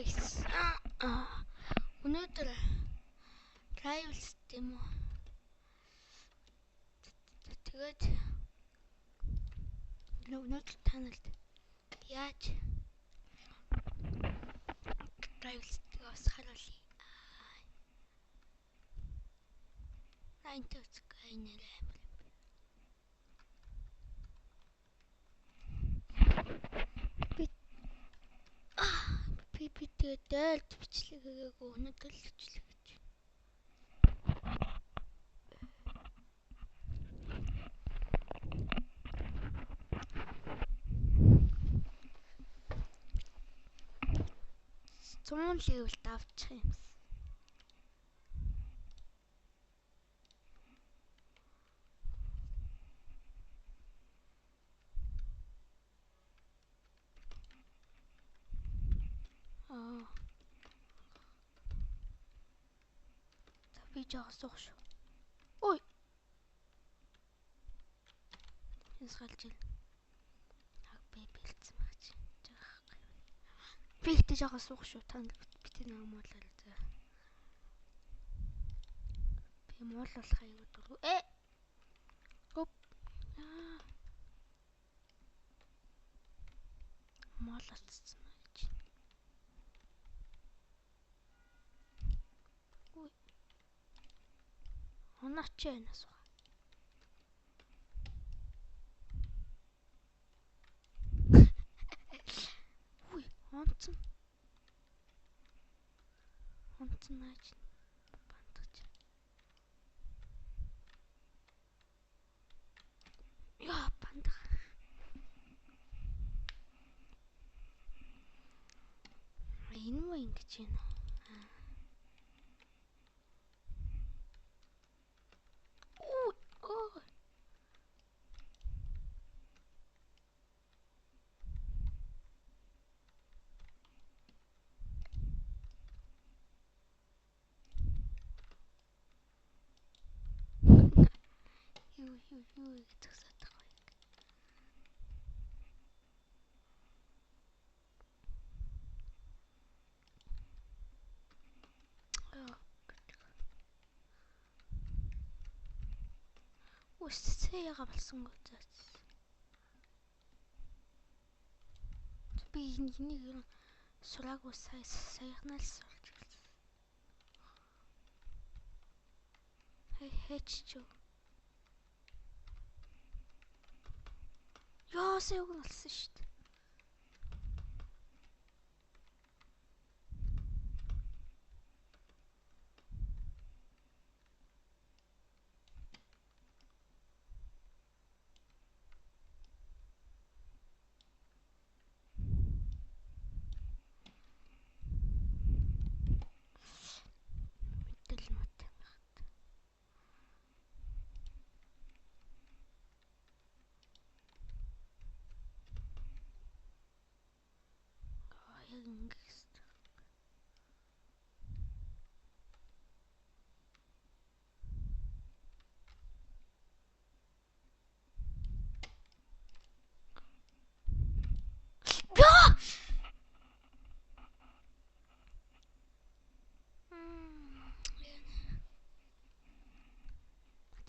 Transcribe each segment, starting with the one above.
guys. Өнөөдөр Rivals тийм үү. Тэгээд өнөөдөр та нарт яаж Rivals-аас харуулъя. Найнтаас гайнараа. Би тэгээд бичлэг хийгээгүй өнөөдөр л бичлэг хийж. Цомон левел давчих юмсан. Би жоо суух шүү. Ой. Эс галж ил. Би бэлдсэн багч. Жаахгүй. Би ихтэй жоо суух шүү. Та битээ нэг муулаа л заа. Би муул болох аюу дургу. Оп. Муул атсан гэж. Ой. Онооч яанаас вэ? Ой, онцон. Онцон наач. Бантаж. Яа, бантах. Энэ муу ингэж байна. Юу гэж төгсөдөг вэ? Үсээ яга болсон гэж. Би энийг сураагүй саяхнаа л сурч гэлсэн. Хэч чөө. Яа, саяг нь болсон шүү дээ.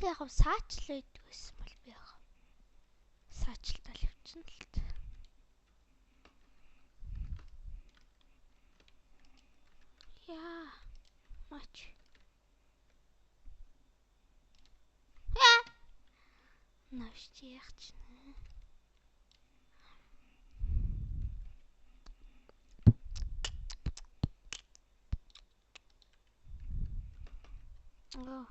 Яг саачлаа идэх байсан бол би яг саачлтал явчихна л дээ. Яа. Мач. Навчи ягчна. Яа.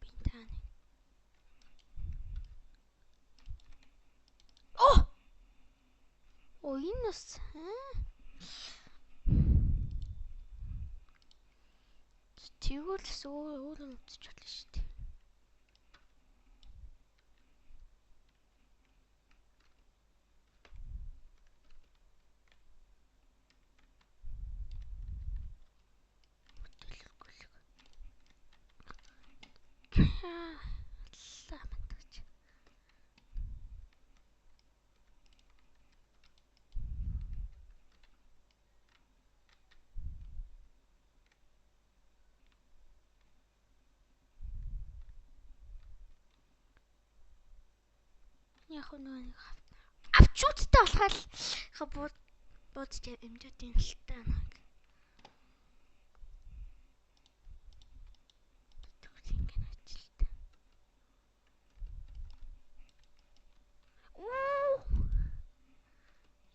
Бинтаны. Ойнос. Тэгвэл өөрөө үзэж болно шүү дээ. Аллаа мантагч. Яг нэг авчуудтай болохоор буудаж амжаад юм л та нэг. Тэгвэл ингэ ажилтаа. Оо.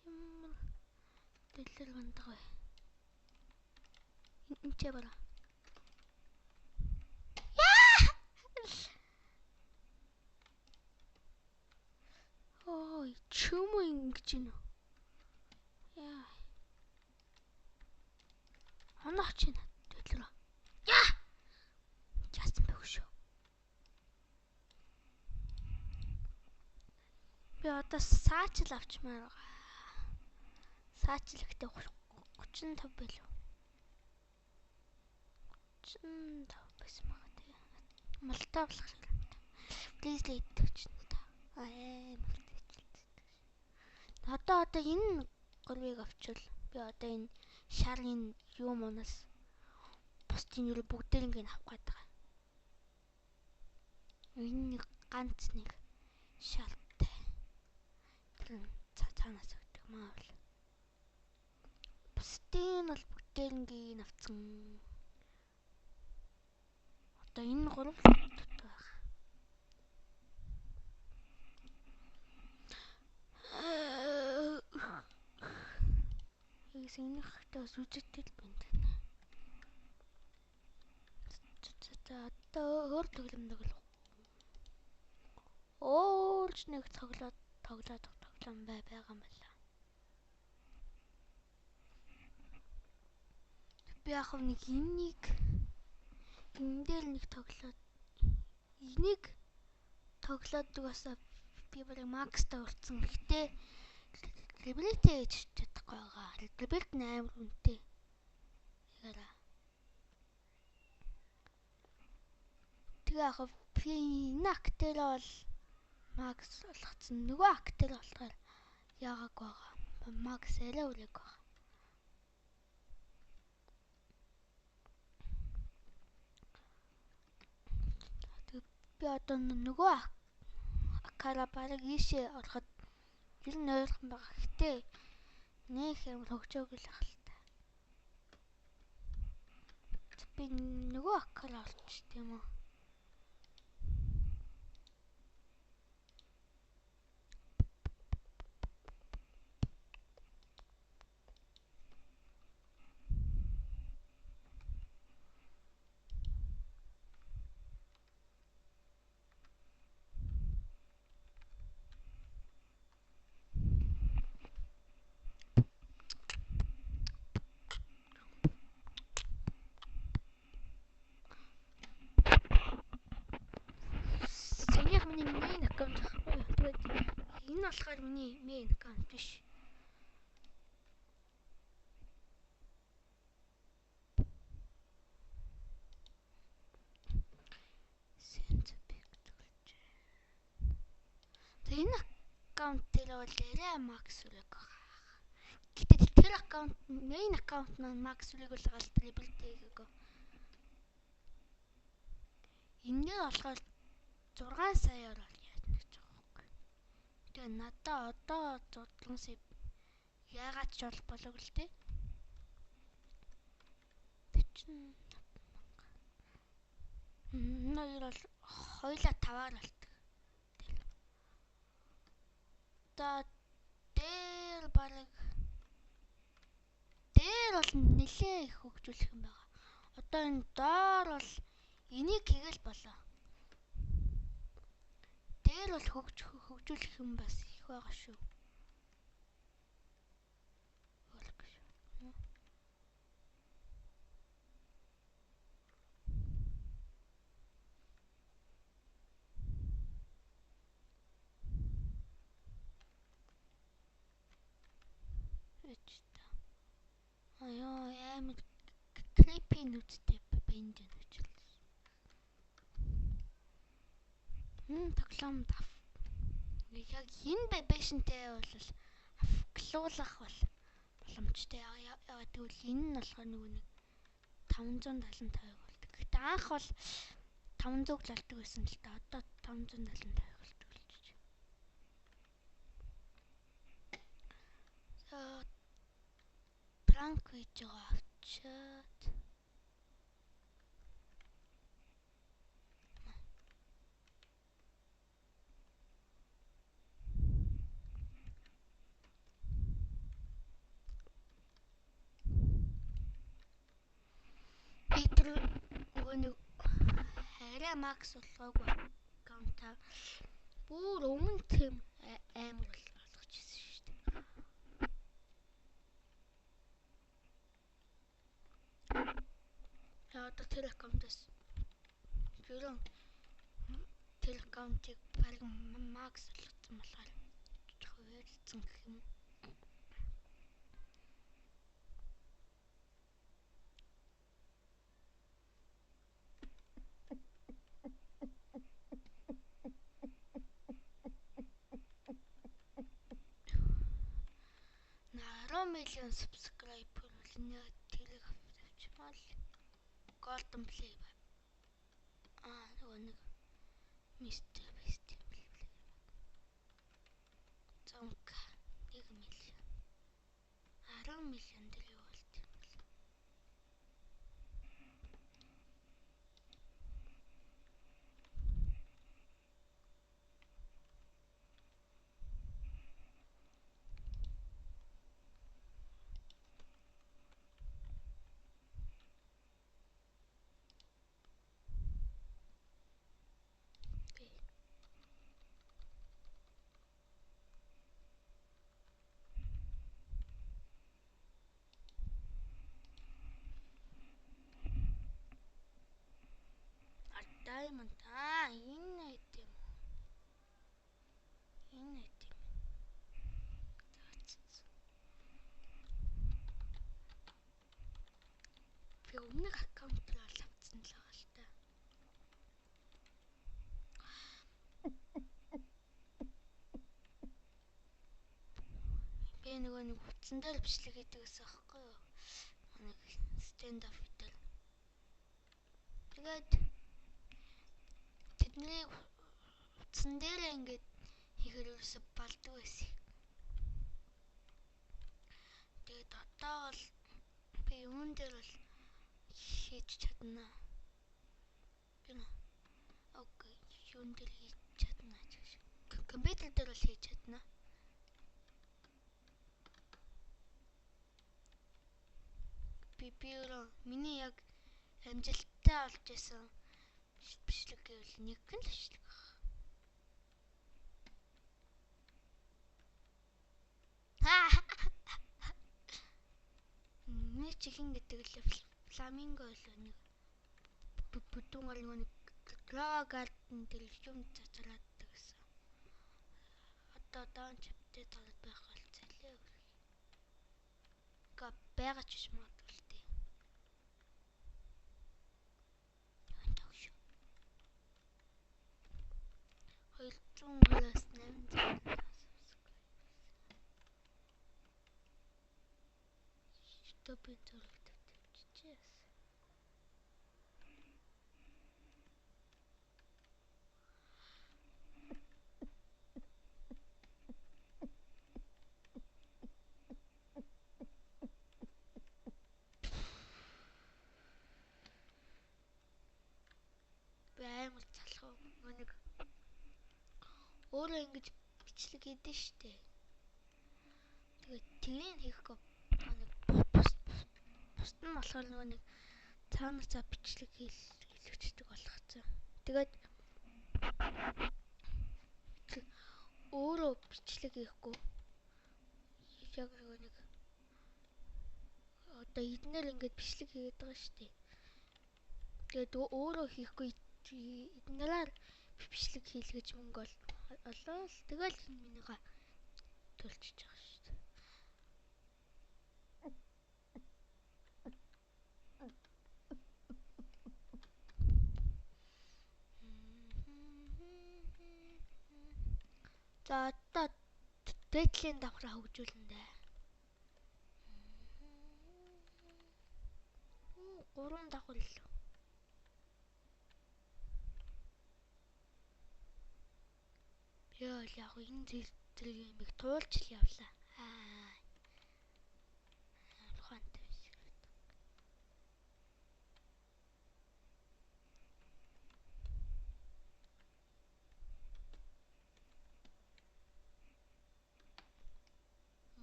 Юм дэлгэр гандгаа бай. Энд ч bara. Ой, чүмүү ингэж гинэ. Яа. Хонооч юм дэлгэр. Яа. Яасан бэ шүү. Би одоо саачл авчмаар байгаа. Саачл ихтэй 35 байлаа. 35 байсан байгаа тий. Малтаа болох юм. Please late гэж та. Одоо энэ гурвыг авчвал би одоо энэ шарын юу мунаас бусдын юу бүгдээр ингэ авах гээд байгаа. Энэ нэг ганц нэг шалтай. Тэр цаанаас өгдөг маа бол. Бусдын бол бүгдээр ингэ авцсан. Одоо энэ гурав байгаа. Эсэнийх тас үжигдэл бэнт. Одоо өөр төглөмдөг л. Оолч нэг тоглоод тоглоом байгаа юм байна. Би яг нэг энийг энэ дээр нэг тоглоод энийг тоглоод угаасаа би барыг макстай урцсан. Гэтэ либертэй гэж чадахгүй байгаа. Либерт 8 үнэтэй. Ягараа. Тэгээ яг энэ актер бол макс болгоцсон. Нөгөө актер болохоор яагааг байгаа. Макс арай үрэг байгаа. Би одоо нөгөө акара бараг ийшээ ороход ер нь ойрхон байгаа. Гэтэ нэх юм хөгжөөгүй л ах л та. Би нөгөө акара олчих тийм үү? Миний main аккаунт байхгүй. Тэгээд энэ болохоор миний main аккаунт биш. Энэ аккаунт дээр бол арай макс үрэг байгаа. Гэтэ тэр аккаунт main аккаунт маань макс үрэг бол галтрибл дээгөө. Энэ болохоор 6 саяар бол яана гэж байгаа байхгүй. Тэгээ надаа одоо 7 сая яагаад ч болов л дээ. 40 ноёр бол хоёлаа 5-аар болт. Одоо дээр баг дээр бол нэлээ их хөгжүүлэх юм байгаа. Одоо энэ доор бол энийг хийгээл болоо. Дээр бол хөгжүүлэх юм бас их байгаа шүү. Аяа амар creepy нүдтэй бэнд гэж хэлсэн. тоглоомд яг энэ байшинтай бол авклуулах бол боломжтой. Яагаад гэвэл энэ нь болохоор нэг 575 болдог. Гэтэ анх бол 500 л болдог байсан л да. Одоо 575 болдог болчих. За пранк видео авчаад Питер нэг хараа макс болгоогүй аккаунта бүр өмнө тэм амар болгож ирсэн шүү дээ. Одоо тэр аккаунтаас ерөн тэр аккаунтыг баг макс болгосон болохоор хөвөлцөн гэх юм. На 10 million subscriber бол нэг тэрийг авчмаар Golden Play ба. Нөгөө нэг Mr. Beast юм л. Зонк 1 million. 10 million дээр юу болт юм бэ? Diamond энэ найт юм. Энэ найт юм. Би өмнөх аккаунтаар л авсан л байгаа л та. Би нөгөө нэг утсан дээр бичлэг хийдэг гэсэн аахгүй юу? Нэг stand up дээр. Тэгээд тэдний утсан дээр ингээд хийхээр ерөөсө балдаг байсан. Тэгээд одоо бол би юун дээр бол хийж чадна. Окей, юун дээр хийж чадна ч гэж. Компьютер дээр бол хийж чадна. Би миний яг амжилттай болж исэн бичлэг гэвэл нэг л бичлэг. Нэг чихэн гэдэг л фламинго л нэг бүдүүн гал нэг гарден дээр юм цацраад гэсэн. Одоо даун чиптэй талд байх болцолээ. Га байгаа ч биш магадгүй л дээ. Антагш. 200-аас 800. Стопын зураг тавьчихъя. Амар залхав. Нэг өөрөө ингэж бичлэг хийдэж штэ. Тэгээд тэрийг хийхгүй бус нь болохоор нөгөө нэг цаанасаа бичлэг хийлгчдэг болгоцсон. Тэгээд өөрөө бичлэг хийхгүй. Яг нэг одоо эднэр ингэж бичлэг хийгээд байгаа штэ. Тэгээд өөрөө хийхгүй эднэрээр бичлэг хийлгэж мөнгө олоо л тэгэл минийга төлчихөж байгаа шүү дээ. За одоо дээдлийн давхраа хөгжүүлэн дээ. 3 давхар илүү. Би бол яг энэ зэрэг туулж л явлаа. Ухаантай биш.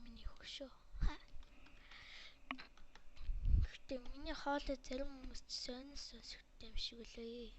Миний хөшөө. Гэтэ миний хоолой зарим хүмүүст сонирхолтой юм шиг үлээ.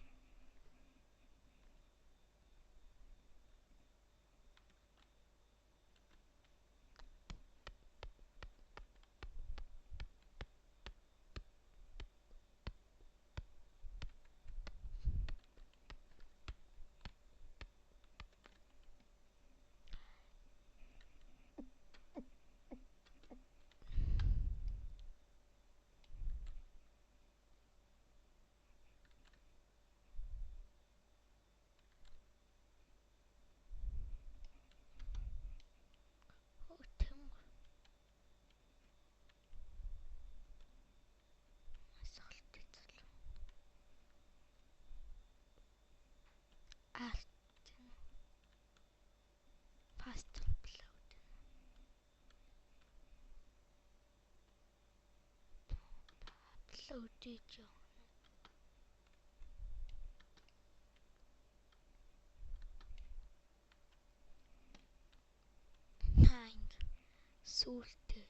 Өдөөж ханг сүултээ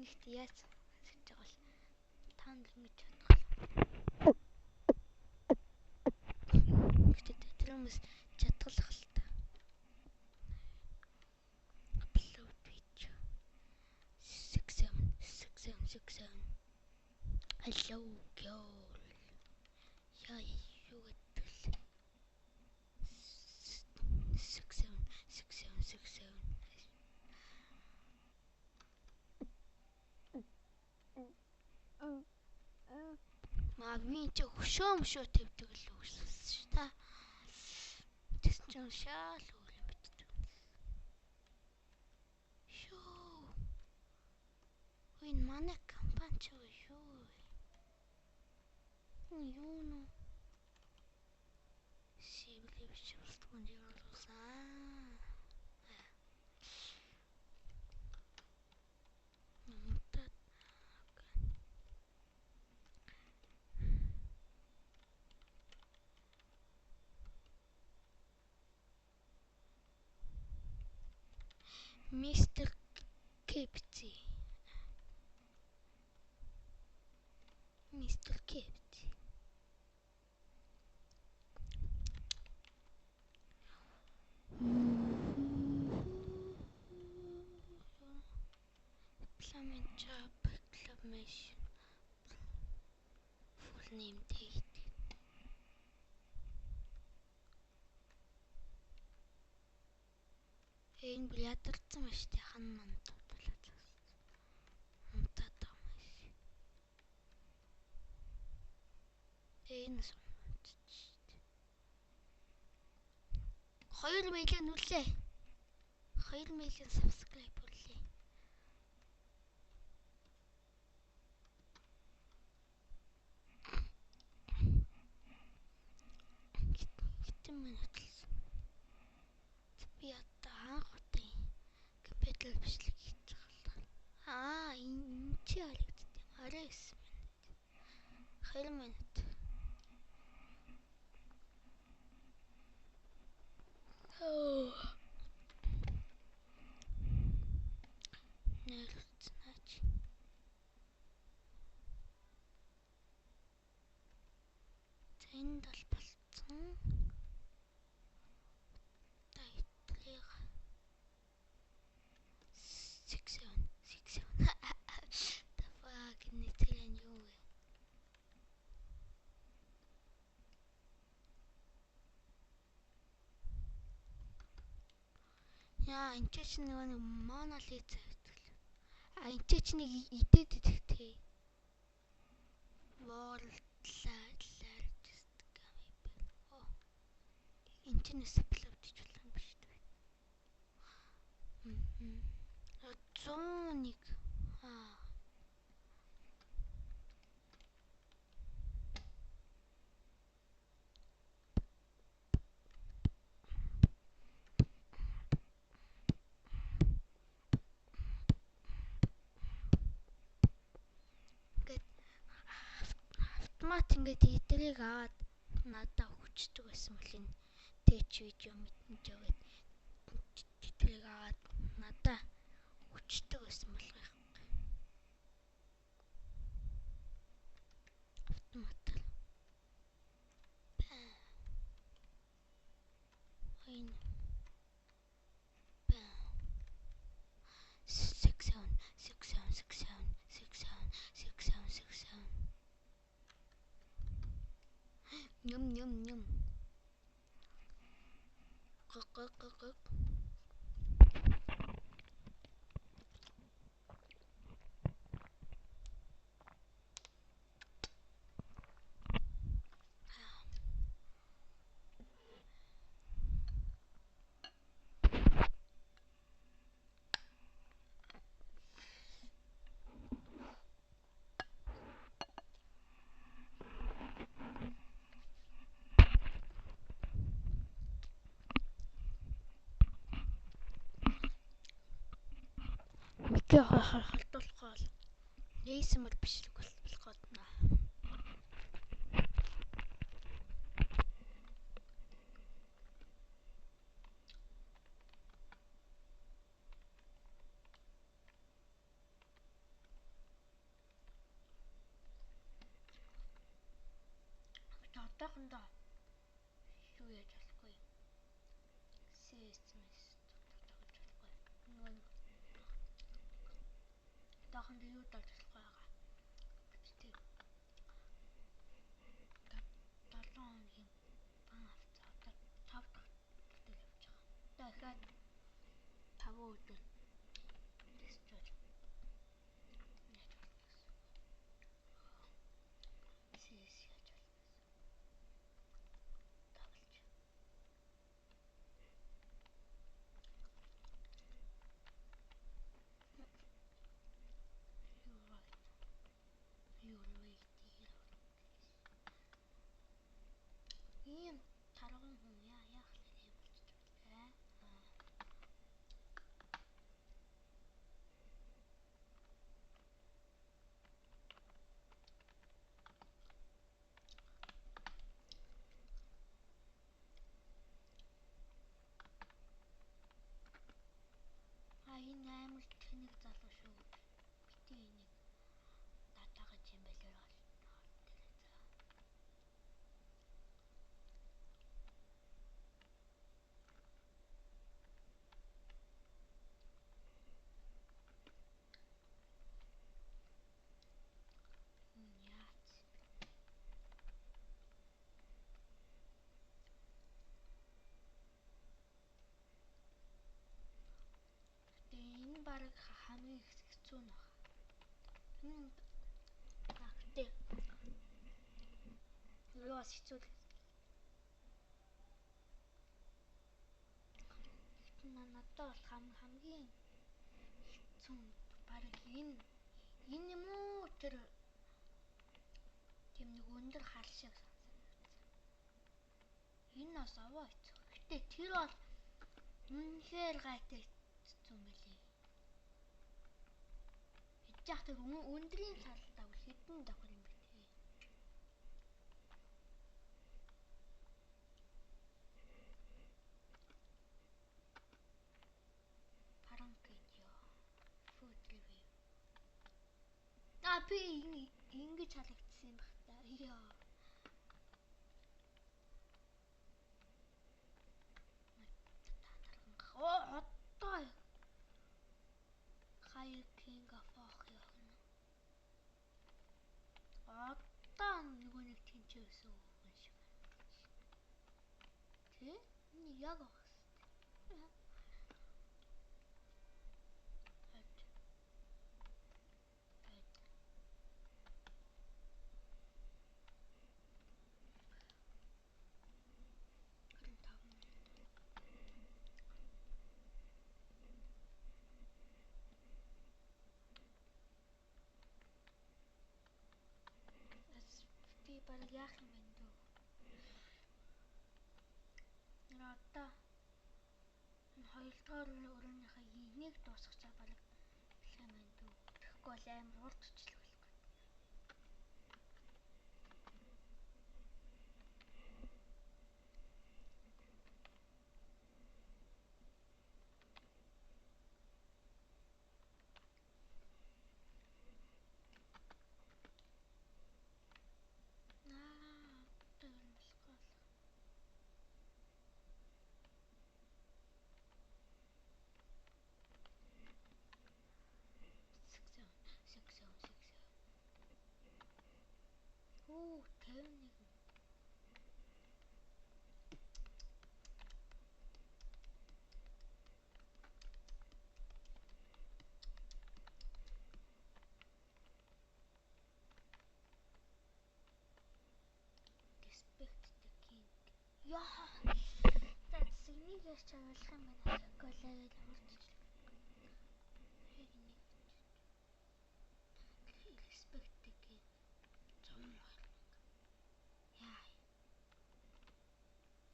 нэгт яаж сэж байгаа бол таанд л мэдж чадах. Гэхдээ тэр хүмүүс чадгалах л та. Upload video. 6 Hello girl. Яа юу гэдэг вэ? 6 Магний ч хөшөө тавьдаг л үүссэн шүү та. Тэс чинь шаал өөр юм битдэг. Шоо. Энэ манай компани ч юу вэ? Юу нэ? Сибли биш болтгон яасан. Mr. Kepti. Employment job proclamation. Full name date. Энэ бүр ядарсан ба штэ хан манд тулаад унтаад байгаа юм шиг. Энэ сонмонч штэ. 2 million үлээ. 2 million subscribe үлээ. Хитэн минут л. Би одоо анхтай компьютер бичлэг хийж байгаа. Энэ чи харагддаг. 29 минут. 20 минут. Нэрцнаач. Энд бол болцсон. Тайтлыг 6 7 The fuck нэтрэн юу вэ? Яа, энэ ч нэг монолит байдаг. Энэ ч нэг идэт идэгтэй. Энэ ч нэг саплавд гэж болох юм биш үү? 101. Автомат ингээд эдрийг аваад надад өгчдөг байсан бол энэ тэч видео мэднэ жагээд эдрийг аваад надад өгчдөг байсан болох юм. Автомат. Айн. 6 7 Ням. Гэг. Микээ холдуулахгүй бол ASMR биш л болох гээд байна. Одоохондоо юу яаж болохгүй. CSMS тогтоож болохгүй. Одоохондоо юу дболж болохгүй байгаа. Тэг. 7 хоногийн бан авцаа одоо 5 дахь өдөр явж байгаа. Дахиад 5 өдөр тест яаж болох вэ? CS яаж болох вэ? Ийм тарган хүн яах л юм болчихлоо. Энэ амар тэнэг залуу шүү. Бити энийг татагаж юм байлаа. Энэ баг хамгийн хэцүү нь байна. Гэхдээ юу бас хэцүү л. Надад бол хамгийн хэцүү баг энэ юм уу тэр тийм нэг өндөр хар шиг санагдсан. Энэ бас аваа хэцүү. Гэтэ тэр бол үнэхээр гайтай хэцүү юм билий. Яах тэр өндрийн салтаа бол хэдэн давхар юм бэ? Пранк видео. Food review. Би ингэж харагдсан юм байна. Яа. Энэ яг агаас. Би баг яах юм бэ дөө. Одоо энэ 2 дугаар өрөөнийхөө энийг дуусгачаа баг хэлэх юм байна дөө. Тэгэхгүй бол амар урд очлоо болох. Оо 51. Respect the king. Яа. За энийг яаж чаглах юм бэ? Коллег урдчлаа. Respect the king. Яа.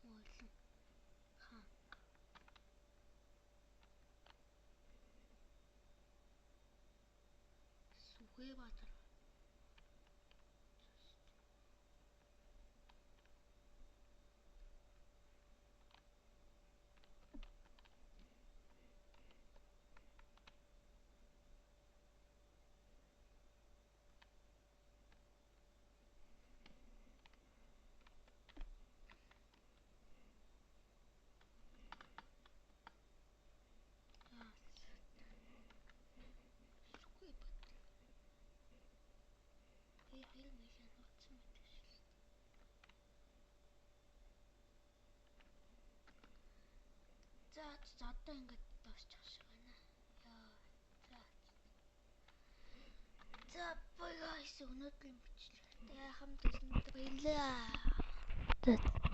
Мойлон. Хаан. Сүхбаатар. За одоо ингээд дуусчих шиг байна. Яа. За баярлалаа. Өнөөдрийн бичлэгтэй хамт үзсэнд баярлалаа.